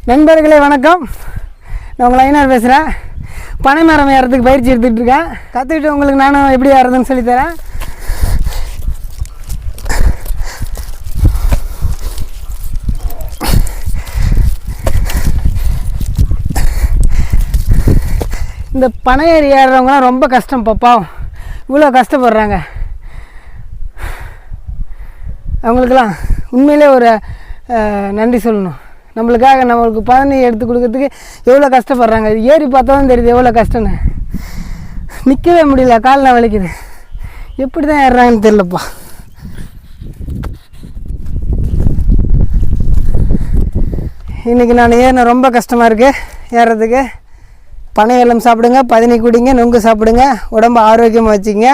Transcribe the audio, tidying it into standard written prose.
நண்பர்களே வணக்கம். நான் உங்கள் ஐநார் பேசுகிறேன். பனை மரம் ஏறதுக்கு பயிற்சி எடுத்துகிட்ருக்கேன். கற்றுக்கிட்டு உங்களுக்கு நானும் எப்படி ஏறதுன்னு சொல்லித்தரேன். இந்த பனை ஏறி ஏறுறவங்களாம் ரொம்ப கஷ்டம் பாப்பாவும், இவ்வளோ கஷ்டப்படுறாங்க. அவங்களுக்கெல்லாம் உண்மையிலே ஒரு நன்றி சொல்லணும். நம்மளுக்கு பதனி எடுத்து கொடுக்கறதுக்கு எவ்வளோ கஷ்டப்படுறாங்க. ஏறி பார்த்தா தான் தெரியுது எவ்வளோ கஷ்டம்னு. நிற்கவே முடியல, காலில் வலிக்குது. எப்படி தான் ஏறுறாங்கன்னு தெரியலப்பா. இன்றைக்கி நான் ஏறின ரொம்ப கஷ்டமாக இருக்குது ஏறுறதுக்கு. பனை வெல்லம் சாப்பிடுங்க, பதனி குடிங்க, நொங்கு சாப்பிடுங்க, உடம்பு ஆரோக்கியமாக வச்சுங்க.